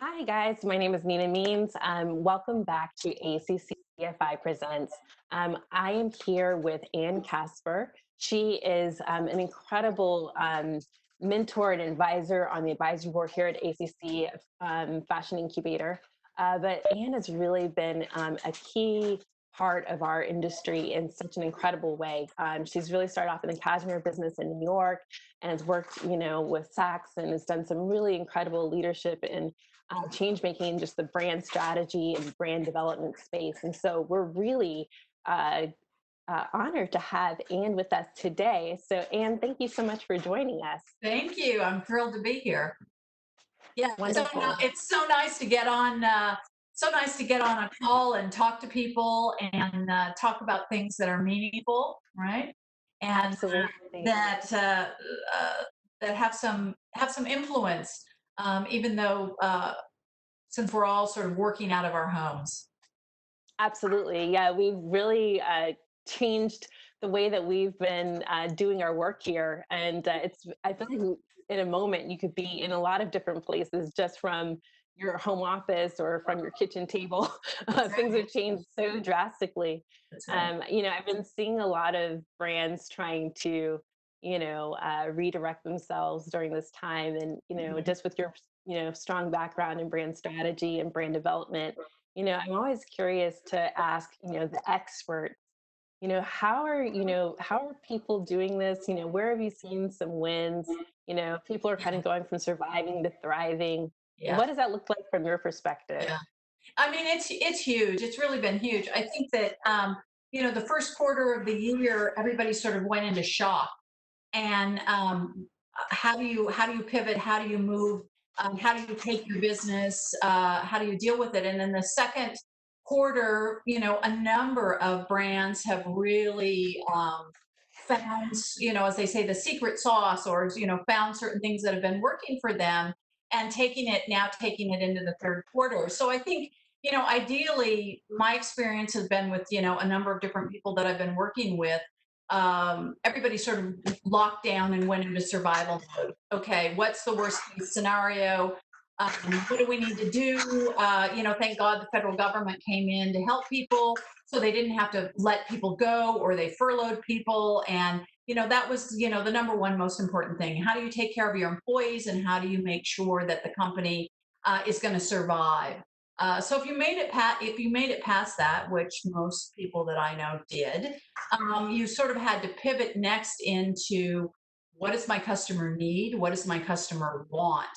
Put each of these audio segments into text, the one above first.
Hi, guys. My name is Nina Means. Welcome back to ACCFI Presents. I am here with Kasper. She is an incredible mentor and advisor on the advisory board here at ACC Fashion Incubator. But Anne has really been a key part of our industry in such an incredible way. She's really started off in the cashmere business in New York and has worked, with Saks and has done some really incredible leadership in change making, just the brand strategy and brand development space. And so we're really honored to have Anne with us today. So, Anne, thank you so much for joining us. Thank you. I'm thrilled to be here. Yeah, Wonderful. it's so nice to get on. So nice to get on a call and talk to people and talk about things that are meaningful, right? And Absolutely. that that have some influence, even though since we're all sort of working out of our homes. Absolutely. Yeah, we've really changed the way that we've been doing our work here. And I feel like in a moment you could be in a lot of different places just from your home office or from your kitchen table. That's Things right. have changed so drastically. That's right. I've been seeing a lot of brands trying to, redirect themselves during this time. And, Mhm. just with your, strong background in brand strategy and brand development, I'm always curious to ask, the experts, how are people doing this? Where have you seen some wins? People are kind Yeah. of going from surviving to thriving. Yeah. What does that look like from your perspective? Yeah. I mean, it's huge. It's really been huge. I think that the first quarter of the year, everybody sort of went into shock. And how do you pivot? How do you move? How do you take your business? How do you deal with it? And then the second quarter, a number of brands have really found, as they say, the secret sauce, or found certain things that have been working for them, and taking it into the third quarter. So I think, ideally, my experience has been with, a number of different people that I've been working with. Everybody sort of locked down and went into survival mode. Okay, what's the worst case scenario? What do we need to do? Thank God the federal government came in to help people, so they didn't have to let people go, or they furloughed people. And that was, the number one most important thing. How do you take care of your employees, and how do you make sure that the company is going to survive? So if you made it past that, which most people that I know did, you sort of had to pivot next into, what does my customer need? What does my customer want?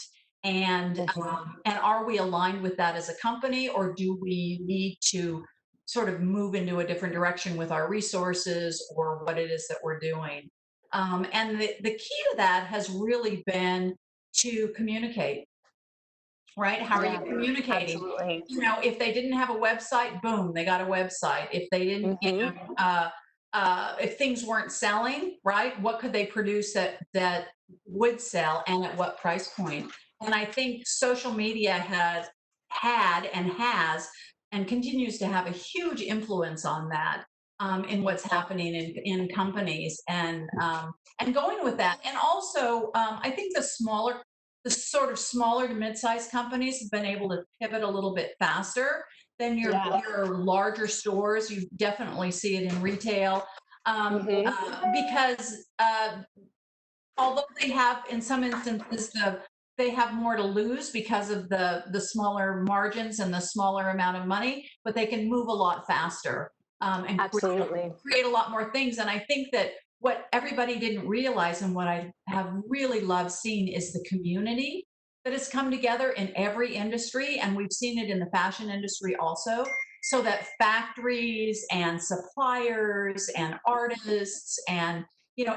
Mhm. And are we aligned with that as a company, or do we need to sort of move into a different direction with our resources, or what it is that we're doing? And the key to that has really been to communicate. Right? How are you Yeah, communicating? absolutely. If they didn't have a website, boom, they got a website. If they didn't, Hmm. if things weren't selling, right, what could they produce that would sell, and at what price point? And I think social media has and continues to have a huge influence on that, in what's happening in companies, and going with that. And also, I think the sort of smaller to mid-sized companies have been able to pivot a little bit faster than Yeah. your larger stores. You definitely see it in retail, Hmm. because although they have, in some instances, they have more to lose because of the smaller margins and the smaller amount of money, but they can move a lot faster, and Absolutely. create a lot more things. And I think that what everybody didn't realize, and what I have really loved seeing, is the community that has come together in every industry. And we've seen it in the fashion industry also. So that factories and suppliers and artists and,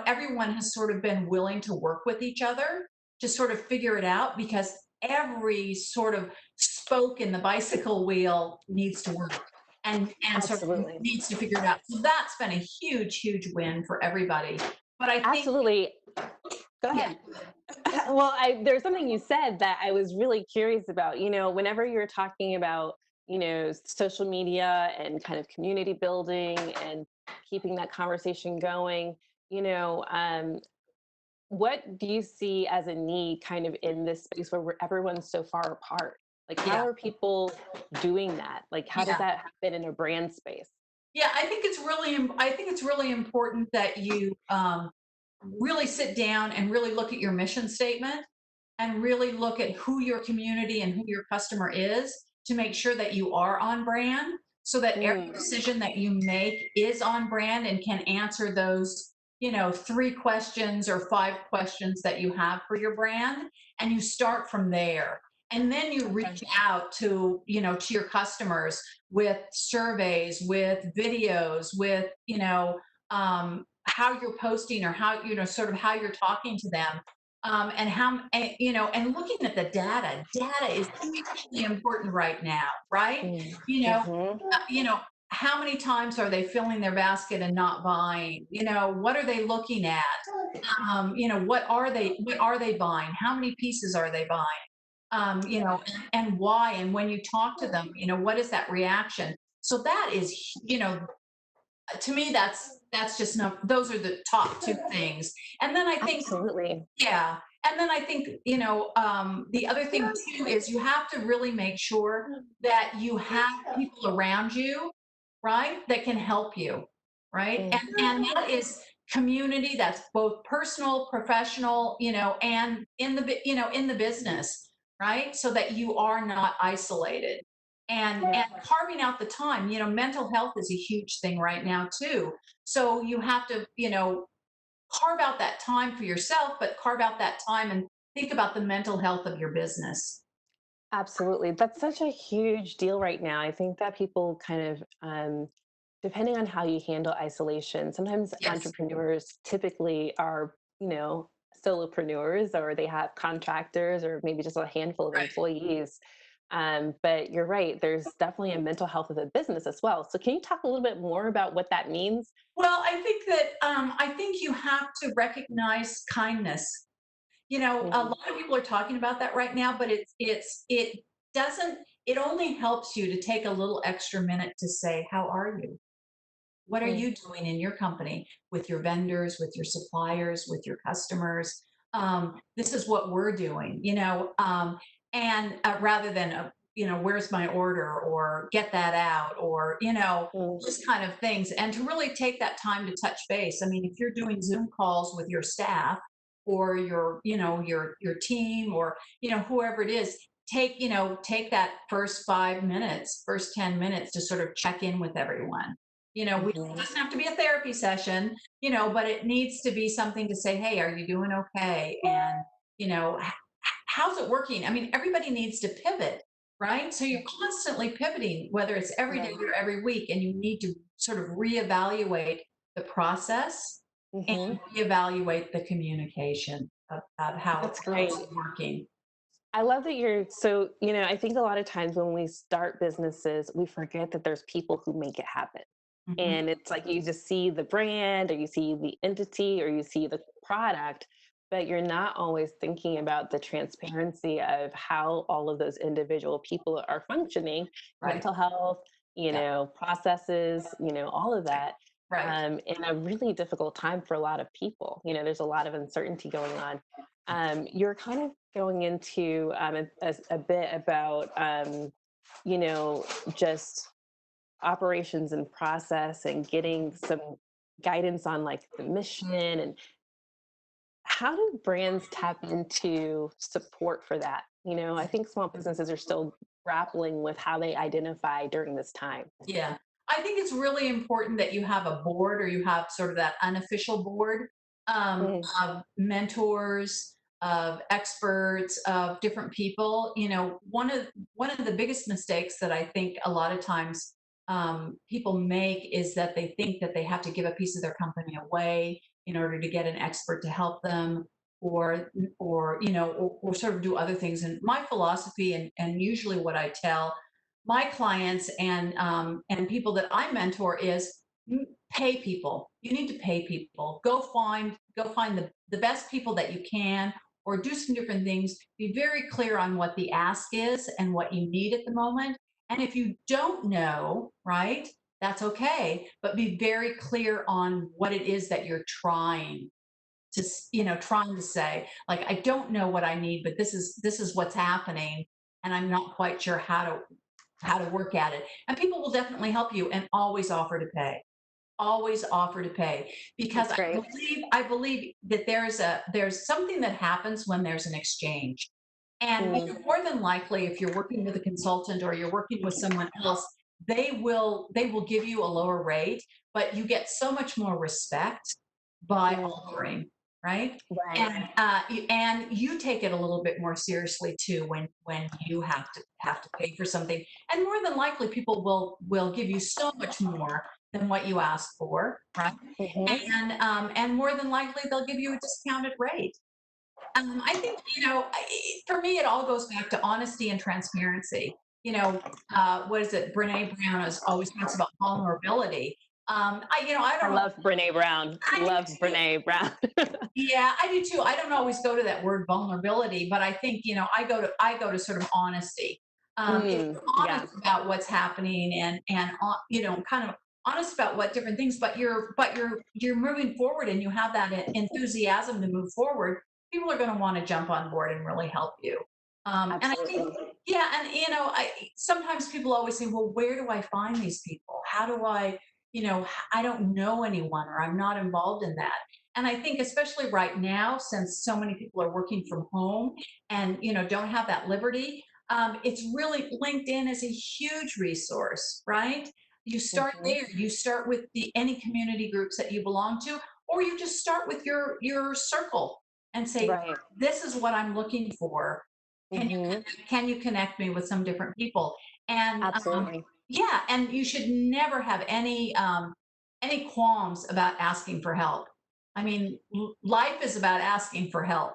everyone has sort of been willing to work with each other to sort of figure it out, because every sort of spoke in the bicycle wheel needs to work, and sort of Absolutely. needs to figure it out. So that's been a huge, huge win for everybody. But I think, Absolutely. Go yeah, ahead. Well, there's something you said that I was really curious about. Whenever you're talking about, social media and kind of community building and keeping that conversation going, you know, um, what do you see as a need kind of in this space where everyone's so far apart? Like, how Yeah. are people doing that? Like, how does Yeah. that happen in a brand space? Yeah, I think it's really important that you really sit down and really look at your mission statement and really look at who your community and who your customer is to make sure that you are on brand so that every Mm, decision that you make is on brand and can answer those, three questions or five questions that you have for your brand, and you start from there. And then you okay. reach out to, to your customers with surveys, with videos, with, how you're posting or how, sort of how you're talking to them. And and looking at the data. Data is hugely important right now, right? Mm, You know, mhm. how many times are they filling their basket and not buying? What are they looking at? What are they buying? How many pieces are they buying? And why? And when you talk to them, what is that reaction? So that is, to me, that's just no. Those are the top two things. And then I think, Absolutely. yeah. And then I think, the other thing too is you have to really make sure that you have people around you, right, that can help you, right? Mm, And that is community. That's both personal, professional, and in the business, right? So that you are not isolated. And carving out the time, mental health is a huge thing right now too. So you have to, carve out that time for yourself, but carve out that time and think about the mental health of your business. absolutely. That's such a huge deal right now. I think that people kind of, depending on how you handle isolation, sometimes Yes. entrepreneurs typically are, solopreneurs, or they have contractors, or maybe just a handful of Right. employees. But you're right, there's definitely a mental health of the business as well. So, can you talk a little bit more about what that means? Well, I think you have to recognize kindness. A Mhm. lot of people are talking about that right now, but it doesn't. It only helps you to take a little extra minute to say, "How are you? What are Mm, you doing in your company with your vendors, with your suppliers, with your customers? This is what we're doing, and rather than, where's my order or get that out or, mm, those kind of things. And to really take that time to touch base. I mean, if you're doing Zoom calls with your staff or your team or, whoever it is, take that first 5 minutes, first 10 minutes to sort of check in with everyone. It mhm. doesn't have to be a therapy session, but it needs to be something to say, hey, are you doing okay? And, how's it working? I mean, everybody needs to pivot, right? So you're constantly pivoting, whether it's every day Right. or every week, and you need to sort of reevaluate the process and Mhm. reevaluate the communication of how That's how's great. it working. I love that you're so, I think a lot of times when we start businesses, we forget that there's people who make it happen. Mhm. And it's like you just see the brand, or you see the entity, or you see the product, but you're not always thinking about the transparency of how all of those individual people are functioning, Right. mental health, Yeah. processes, all of that, Right. in a really difficult time for a lot of people. There's a lot of uncertainty going on. You're kind of going into a bit about, you know, just operations and process, and getting some guidance on like the mission, and how do brands tap into support for that? I think small businesses are still grappling with how they identify during this time. Yeah. I think it's really important that you have a board or you have sort of that unofficial board Mm, of mentors, of experts, of different people. One of the biggest mistakes that I think a lot of times people make is that they think that they have to give a piece of their company away in order to get an expert to help them, or sort of do other things. And my philosophy, and usually what I tell my clients and people that I mentor is, pay people. You need to pay people. Go find the best people that you can, or do some different things. Be very clear on what the ask is and what you need at the moment. And if you don't know, right, that's okay. But be very clear on what it is that you're trying to say. Like, I don't know what I need, but this is what's happening, and I'm not quite sure how to work at it. And people will definitely help you and always offer to pay. Always offer to pay because That's great. I believe that there's something that happens when there's an exchange. And Mm, more than likely, if you're working with a consultant or you're working with someone else, they will give you a lower rate, but you get so much more respect by mm, offering, right? right. And you take it a little bit more seriously too when you have to pay for something. And more than likely, people will give you so much more than what you asked for, right? Hmm. And more than likely, they'll give you a discounted rate. I think, for me, it all goes back to honesty and transparency. What is it? Brene Brown always talks about vulnerability. I I don't know. love Brene Brown. I do Love too. Brene Brown. Yeah, I do too. I don't always go to that word vulnerability, but I think, I go to sort of honesty. If Mm, you're yeah. honest about what's happening and kind of honest about what different things, but you're moving forward and you have that enthusiasm to move forward, people are going to want to jump on board and really help you. And I think, Absolutely. yeah, and I sometimes people always say, well, where do I find these people? How do I don't know anyone or I'm not involved in that. And I think especially right now, since so many people are working from home and don't have that liberty, it's really LinkedIn is a huge resource, right? You start Hmm. there. You start with the any community groups that you belong to, or you just start with your circle and say, Right. "This is what I'm looking for. Can you Hmm. can you connect me with some different people?" And Absolutely. yeah, and you should never have any qualms about asking for help. I mean, life is about asking for help.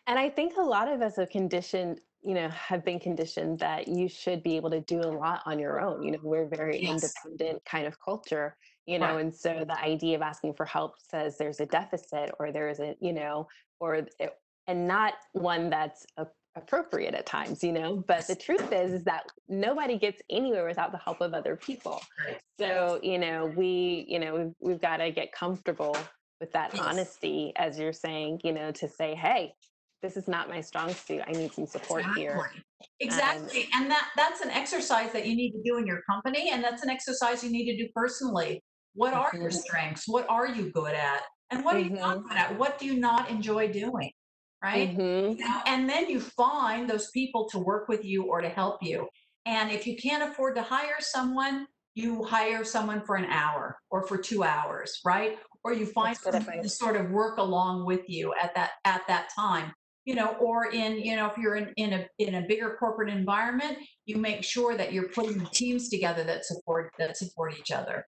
And I think a lot of us have conditioned, have been conditioned that you should be able to do a lot on your own. We're a very Yes. independent kind of culture, Right. and so the idea of asking for help says there's a deficit or there isn't, or it, and not one that's appropriate at times, but the Yes. truth is that nobody gets anywhere without the help of other people. Right. So, we've got to get comfortable with that Yes. honesty, as you're saying, to say, hey, this is not my strong suit. I need some support here. Exactly. Um, Exactly. And that's an exercise that you need to do in your company. And that's an exercise you need to do personally. What are your mhm, strengths? What are you good at? And what are you not mhm, good at? What do you not enjoy doing? Right. mhm. And then you find those people to work with you or to help you. And if you can't afford to hire someone, you hire someone for an hour or for 2 hours, right? Or you find That's good someone to advice. sort of work along with you at that time. Or if you're in a bigger corporate environment, you make sure that you're putting teams together that support each other.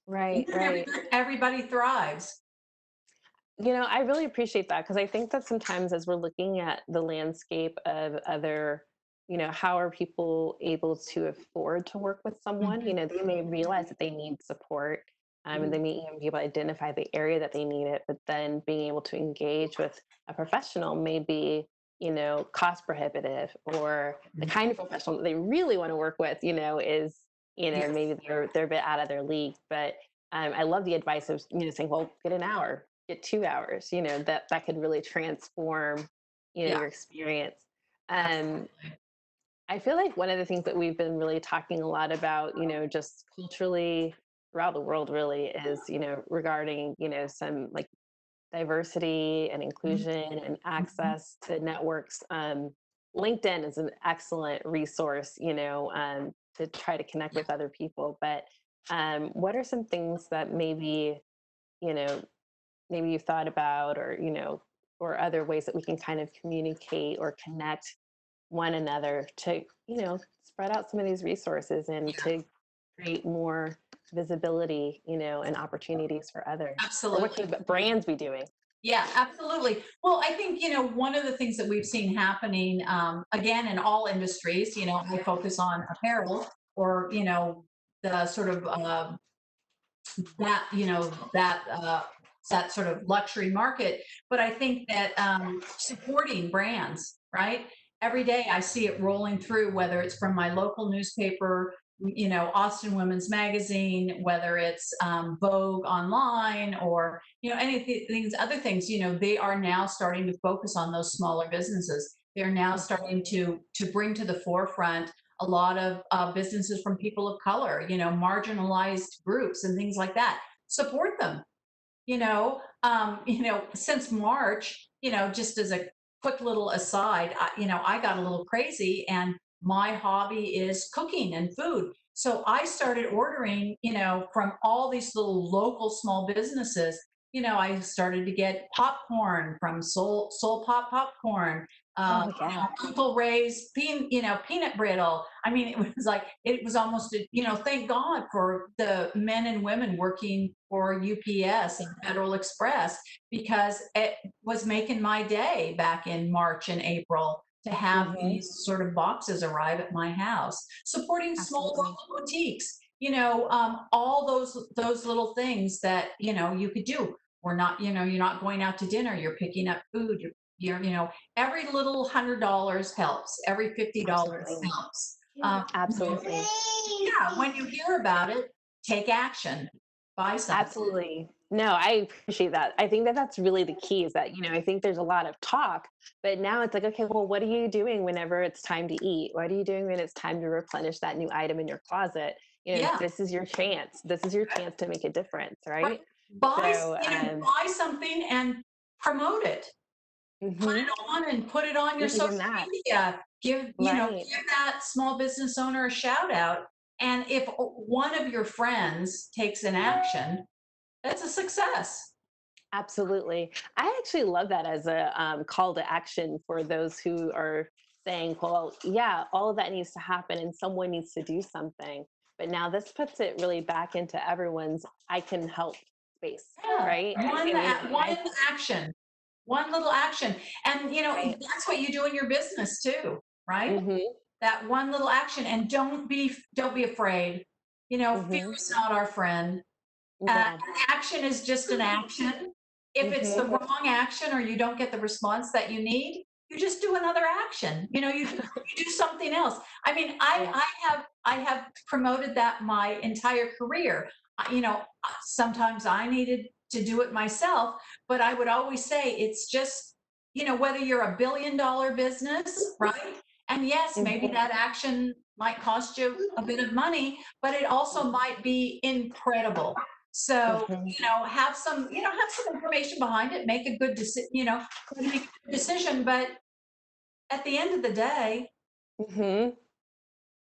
And Right, then right. everybody thrives. I really appreciate that because I think that sometimes as we're looking at the landscape of other, how are people able to afford to work with someone? Mhm. They may realize that they need support, and they may even be able to identify the area that they need it, but then being able to engage with a professional may be, cost prohibitive, or the Mhm. kind of professional that they really want to work with, is, Yes. maybe they're a bit out of their league. But I love the advice of saying, well, get an hour, get 2 hours, that could really transform, Yeah, your experience. Um, absolutely. I feel like one of the things that we've been really talking a lot about, just culturally throughout the world really is, regarding, some like diversity and Mhm. inclusion and Mhm. access to networks. LinkedIn is an excellent resource, to try to connect Yeah. with other people. But what are some things that you know, maybe you've thought about, or or other ways that we can kind of communicate or connect one another to spread out some of these resources and Yeah. to create more visibility, and opportunities for others? Or what Absolutely. could brands be doing? Yeah, absolutely. Well, I think, one of the things that we've seen happening, again, in all industries, I focus on apparel or, the sort of that you know that sort of luxury market. But I think that supporting brands, right? Every day I see it rolling through, whether it's from my local newspaper, Austin Women's Magazine, whether it's Vogue online, or any of these other things. They are now starting to focus on those smaller businesses. they're now Mhm. starting to bring to the forefront a lot of businesses from people of color, marginalized groups and things like that. Support them. Since March, just as a quick little aside, I got a little crazy, and my hobby is cooking and food. So I started ordering, from all these little local small businesses. I started to get popcorn from Soul Pop Popcorn, Oh, yeah. Uncle Ray's peanut brittle. I mean, it was like it was almost thank God for the men and women working for UPS and Federal Express, because it was making my day back in March and April to have Mhm. these sort of boxes arrive at my house. Supporting small Absolutely. local boutiques, all those little things that you could do. We're not, you're not going out to dinner. You're picking up food. Every little $100 helps. Every $50 Absolutely. helps. Absolutely. Yeah, when you hear about it, take action. Buy something. Absolutely. No, I appreciate that. I think that that's really the key is that, I think there's a lot of talk, but now it's like, okay, well, what are you doing whenever it's time to eat? What are you doing when it's time to replenish that new item in your closet? Yeah, This is your chance. This is your chance to make a difference, right. right? Buy, So, buy something and promote it. Put mhm, it on and put it on your even social that, media. right? Give that small business owner a shout out. And if one of your friends takes an action, that's a success. Absolutely. I actually love that as a call to action for those who are saying, well, yeah, all of that needs to happen and someone needs to do something. But now this puts it really back into everyone's I can help space, Yeah, right? And, one action, one little action, and right. that's what you do in your business too, right? Mm-hmm. That one little action, and don't be afraid. Fear Mm-hmm. is not our friend. No. An action is just an action. If it's the Mm-hmm. wrong action or you don't get the response that you need, you just do another action. You do something else. I mean, Yeah. I have promoted that my entire career. Sometimes I needed to do it myself, but I would always say it's just, whether you're a $1 billion business, right? And yes, maybe Mm-hmm. that action might cost you a bit of money, but it also might be incredible. So, Mm-hmm. have some information behind it, make a good decision, make a good decision. But at the end of the day, Mm-hmm.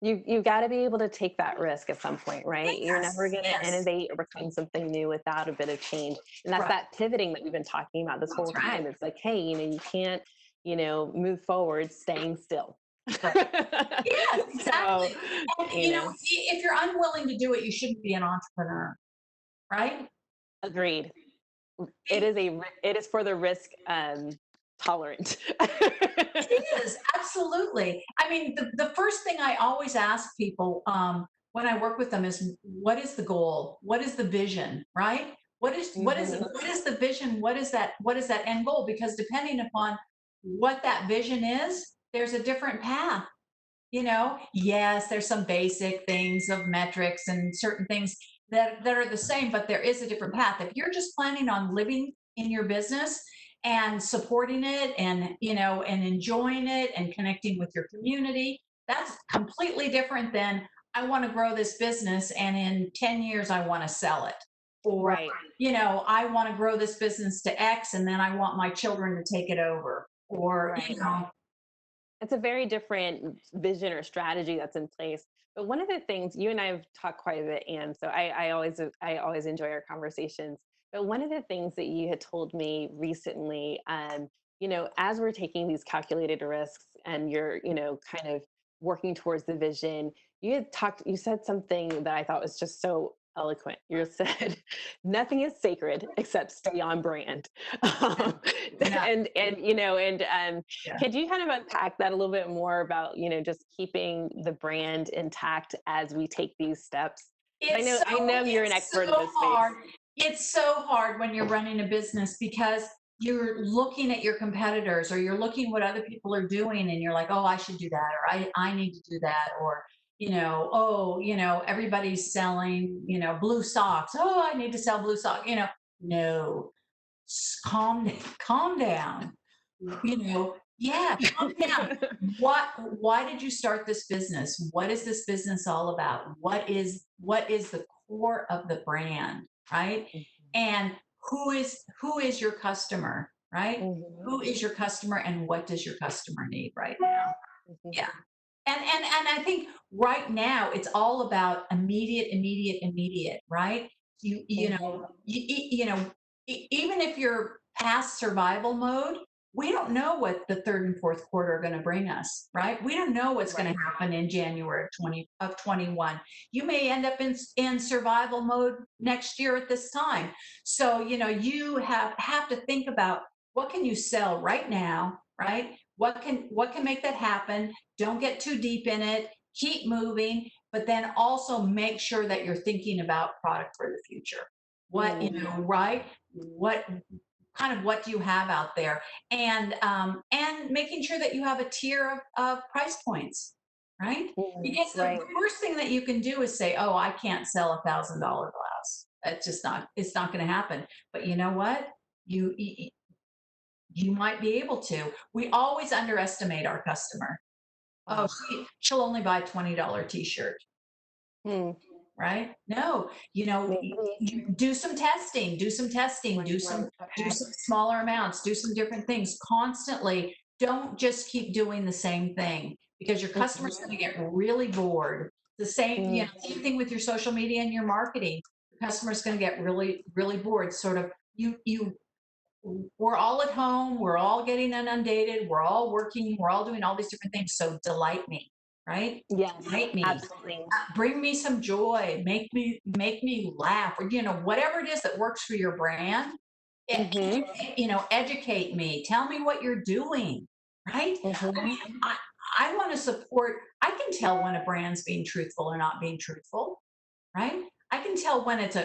You got to be able to take that risk at some point, right? You're never yes, going to yes, innovate or become something new without a bit of change. And that's right, that pivoting that we've been talking about this that's whole right, time. It's like, hey, you can't, move forward staying still. right. Yes, So, exactly. And you know, if you're unwilling to do it, you shouldn't be an entrepreneur, right? agreed. It It is it is for the risk tolerant. is absolutely. I mean, the first thing I always ask people when I work with them is, what is the goal? What is the vision? Right? Hmm. What is the vision? What is that end goal? Because depending upon what that vision is, there's a different path. Yes, there's some basic things of metrics and certain things that are the same, but there is a different path. If you're just planning on living in your business and supporting it and enjoying it and connecting with your community, that's completely different than, I want to grow this business and in 10 years I want to sell it. Or, Right. I want to grow this business to X and then I want my children to take it over. Or, Right. It's a very different vision or strategy that's in place. But one of the things you and I have talked quite a bit, and so I always enjoy our conversations. But one of the things that you had told me recently, as we're taking these calculated risks and you're, kind of working towards the vision, you said something that I thought was just so eloquent. You said, nothing is sacred except stay on brand. Um, yeah, and yeah. could you kind of unpack that a little bit more about, just keeping the brand intact as we take these steps? 'Cause It's so I know you're an it's expert in so this space. hard. It's so hard when you're running a business, because you're looking at your competitors or you're looking what other people are doing and you're like, "Oh, I should do that," or I need to do that," or, "Oh, everybody's selling, blue socks. Oh, I need to sell blue socks." No. Calm calm down. Yeah, calm down. Why did you start this business? What is this business all about? What is the core of the brand, right? And who is your customer, right? Mhm, Who is your customer and what does your customer need right now? mhm, Yeah. And I think right now it's all about immediate, immediate, immediate, right? You know, mhm. even if you're past survival mode, we don't know what the third and fourth quarter are going to bring us, right? We don't know what's going Right. to happen in January of 21. You may end up in survival mode next year at this time. So, you have to think about what can you sell right now, right? What can make that happen? Don't get too deep in it. Keep moving, but then also make sure that you're thinking about product for the future. Right? What do you have out there? And making sure that you have a tier of price points, right? Because the Right. worst thing that you can do is say, "Oh, I can't sell $1,000 glass." That's just not. It's not going to happen. But you know what? You might be able to. We always underestimate our customer. Oh, Ugh. she'll only buy $20 t-shirt, Hmm. right? No, Maybe. you do some testing, do some testing, Right, do right. some do Okay. some smaller amounts, do some different things constantly. Don't just keep doing the same thing because your customer's Mhm, going to get really bored. The same, mm, same thing with your social media and your marketing. The customer's going to get really, really bored. Sort of you we're all at home, we're all getting inundated, we're all working, we're all doing all these different things. So delight me, right? yes, Delight me. absolutely. Bring me some joy, make me laugh, or whatever it is that works for your brand. Mhm, Educate me. Tell me what you're doing, right? I mhm, mean, I want to support. I can tell when a brand's being truthful or not being truthful, right? I can tell when it's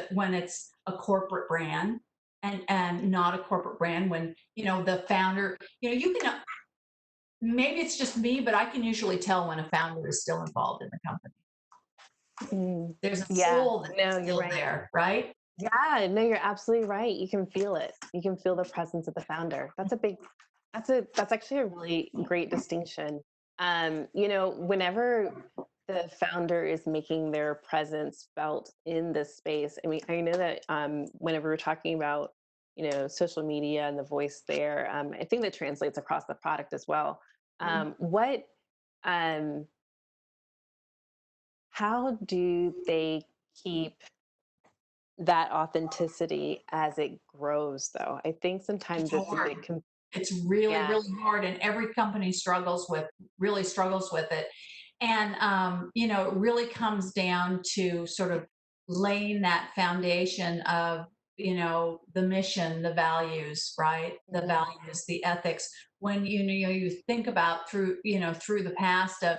a corporate brand and not a corporate brand when the founder, you can maybe it's just me, but I can usually tell when a founder is still involved in the company. mm. There's a Yeah, soul that's no, you're still right. there, right? Yeah, no, you're absolutely right. You can feel it. You can feel the presence of the founder. That's actually a really great distinction. Whenever the founder is making their presence felt in this space, I mean, I know that whenever we're talking about, social media and the voice there, I think that translates across the product as well. What um how do they keep that authenticity as it grows, though? I think It's sometimes it's a hard. big It's really, yeah. really hard, and every company really struggles with it. And it really comes down to sort of laying that foundation of the mission, the values, right? The Mhm, values, the ethics. When you think about through the past of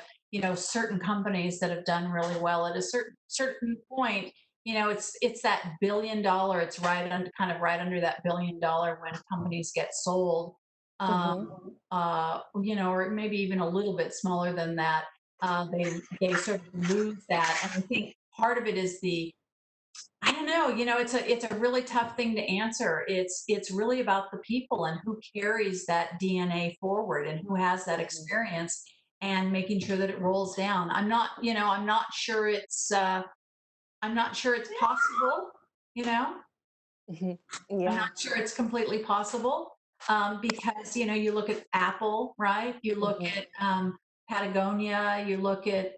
certain companies that have done really well at a certain point. It's that $1 billion. It's kind of right under that $1 billion when companies get sold, mhm, or maybe even a little bit smaller than that. They sort of lose that, and I think part of it is the I don't know. It's a really tough thing to answer. It's really about the people and who carries that DNA forward and who has that mhm, experience and making sure that it rolls down. I'm not sure it's possible. You know, mhm. I'm Yeah. not sure it's completely possible because you look at Apple, right? You look Mhm. at Patagonia. You look at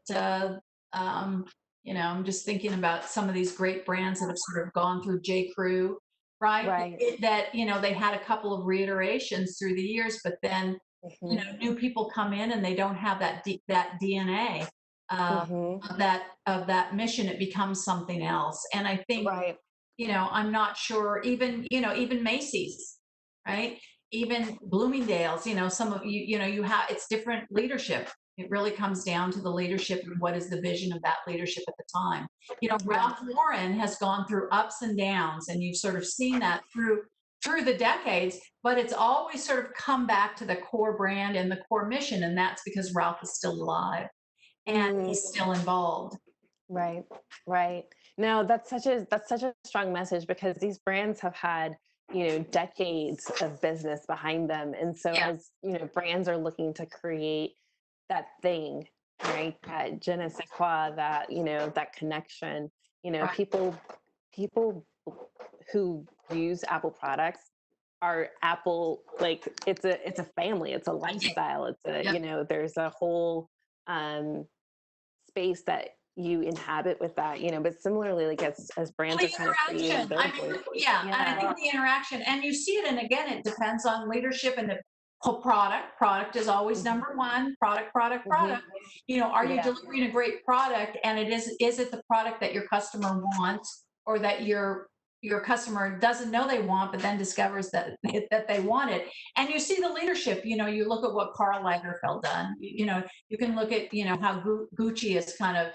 um, I'm just thinking about some of these great brands that have sort of gone through J. Crew, right? Right. That they had a couple of reiterations through the years, but then Mhm, new people come in and they don't have that DNA uh, mhm. of that mission. It becomes something else, and I think Right. I'm not sure, even Macy's, right? Even Bloomingdale's, some of you have, it's different leadership. It really comes down to the leadership and what is the vision of that leadership at the time. Yeah. Ralph Lauren has gone through ups and downs, and you've sort of seen that through the decades, but it's always sort of come back to the core brand and the core mission, and that's because Ralph is still alive and Mm. he's still involved. Right, right. No, that's such a strong message because these brands have had decades of business behind them. And so Yeah. as, brands are looking to create that thing, right? That je ne sais quoi, that, that connection, Right. people who use Apple products are Apple, like it's a family, it's a Yeah. lifestyle, it's a, Yeah. there's a whole um space that you inhabit with that, but similarly, like as Well, brands the are kind of creating interaction. their I mean, voices. yeah, and I Yeah. think the interaction, and you see it, and again, it depends on leadership and the whole product. Product is always Hmm. number one. Product, product, Hmm. product. Are you Yeah. delivering a great product, and is it the product that your customer wants, or that your customer doesn't know they want, but then discovers that they want it? And you see the leadership. You look at what Karl Lagerfeld done. You can look at how Gucci has kind of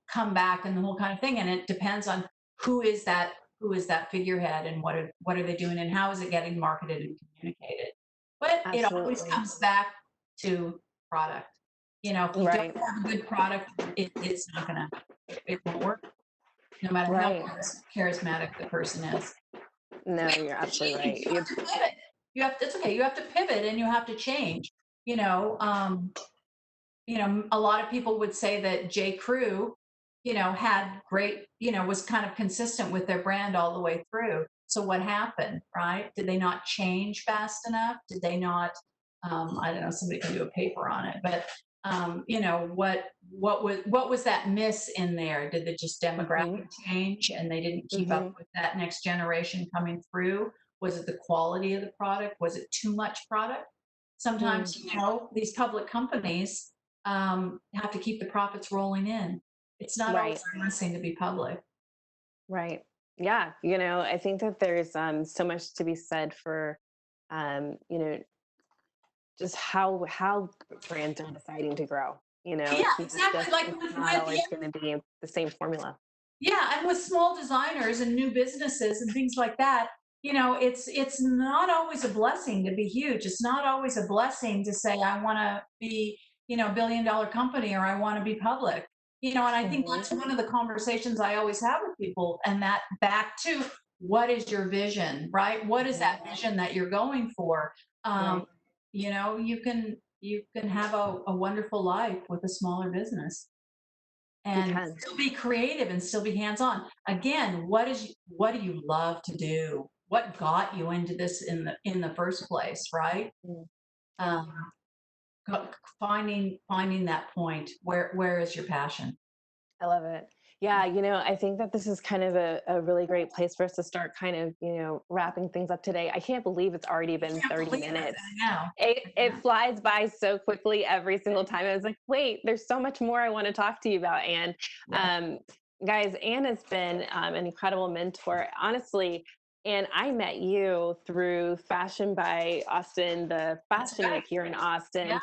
come back and the whole kind of thing, and it depends on who is that who is that figurehead, and what are they doing, and how is it getting marketed and communicated. But it always Absolutely. comes back to product. If you don't Right. have a good product, it's not gonna it won't work, no matter how Right. charismatic the person is. No, You you're have to absolutely change. right. You have to pivot. It's okay. You have to pivot, and you have to change. A lot of people would say that J. Crew, had great, was kind of consistent with their brand all the way through. So what happened, right? Did they not change fast enough? Did they not? I don't know. Somebody can do a paper on it, but what was that miss in there? Did the just Hmm. demographic change, and they didn't keep up Hmm. with that next generation coming through? Was it the quality of the product? Was it too much product? Mm. Sometimes, these public companies have to keep the profits rolling in. It's not always Right. a blessing to be public. Right. Yeah. I think that there's so much to be said for, um, you know, just how brands are deciding to grow. Yeah, It's not exactly. just, Like it's with, not with always going to be the same formula. yeah, and with small designers and new businesses and things like that, it's not always a blessing to be huge. It's not always a blessing to say I want to be, $1 billion company, or I want to be public. And I think Hmm. that's one of the conversations I always have with people, and that back to what is your vision, right? What is Hmm. that vision that you're going for? Um, Right. you can have a wonderful life with a smaller business, You and can. still be creative and still be hands-on. Again, what do you love to do? What got you into this in the first place, right? Mm. Um, finding that point. Where is your passion? I love it. Yeah, I think that this is kind of a really great place for us to start kind of, wrapping things up today. I can't believe it's already I been can't 30 believe it. minutes. I know. It flies by so quickly every single time. I was like, wait, there's so much more I want to talk to you about, Anne. Yeah. Um, guys, Anne has been an incredible mentor. Honestly, and I met you through Fashion by Austin, the That's Fashion right. Week here in Yeah. Austin,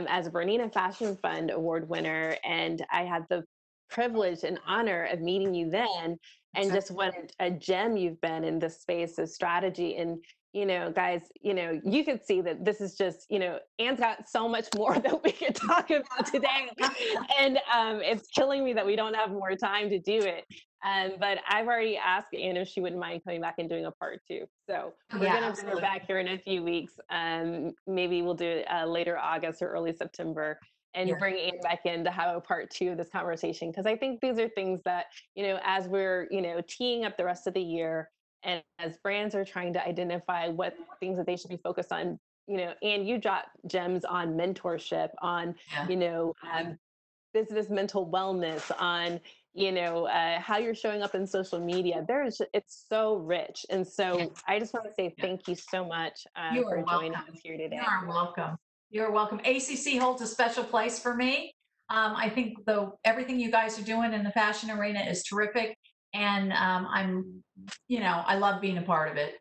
as a Bernina Fashion Fund Award winner. And I had the privilege and honor of meeting you then, That's and right. just what a gem you've been in this space of strategy. And guys, you could see that this is just, Anne's got so much more that we could talk about today. And it's killing me that we don't have more time to do it. But I've already asked Anne if she wouldn't mind coming back and doing a part two. So we're Yeah, going to bring her absolutely. back here in a few weeks. Maybe we'll do it later August or early September, and Yeah. bring Anne back in to have a part two of this conversation. Because I think these are things that, as we're, teeing up the rest of the year, and as brands are trying to identify what things that they should be focused on, and you drop gems on mentorship, on, Yeah. business mental wellness, on, how you're showing up in social media. It's so rich. And Yeah. so I just want to say Yeah. thank you so much You for are joining welcome. us here You today. are welcome. You're welcome. ACC holds a special place for me. I think though everything you guys are doing in the fashion arena is terrific, and I love being a part of it.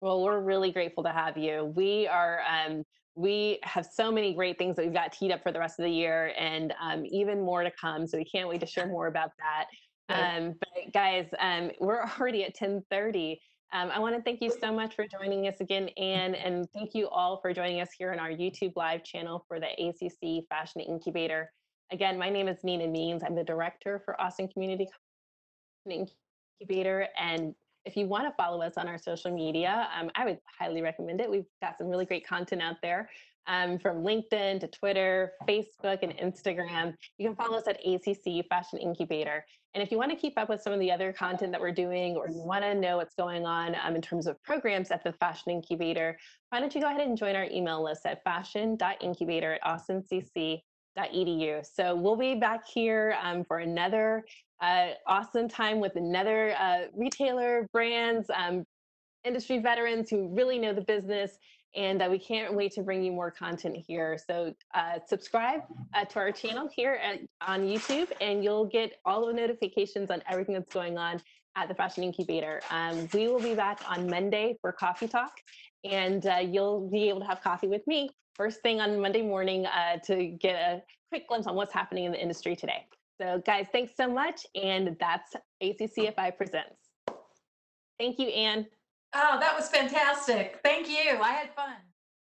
Well, we're really grateful to have you. We have so many great things that we've got teed up for the rest of the year, and even more to come. So we can't wait to share more about that. Good. But guys, we're already at 10:30. I want to thank you so much for joining us again, Anne, and thank you all for joining us here on our YouTube live channel for the ACC Fashion Incubator. Again, my name is Nina Means. I'm the director for Austin Community Incubator, and If you want to follow us on our social media, I would highly recommend it. We've got some really great content out there, from LinkedIn to Twitter, Facebook, and Instagram. You can follow us at ACC Fashion Incubator. And if you want to keep up with some of the other content that we're doing, or you want to know what's going on in terms of programs at the Fashion Incubator, why don't you go ahead and join our email list at fashion.incubator@austncc.edu. So we'll be back here for another awesome time with another retailer, brands, industry veterans who really know the business. And we can't wait to bring you more content here. So subscribe to our channel here on YouTube, and you'll get all the notifications on everything that's going on at the Fashion Incubator. We will be back on Monday for Coffee Talk, and you'll be able to have coffee with me first thing on Monday morning to get a quick glimpse on what's happening in the industry today. So guys, thanks so much. And that's ACCFI Presents. Thank you, Anne. Oh, that was fantastic. Thank you. I had fun.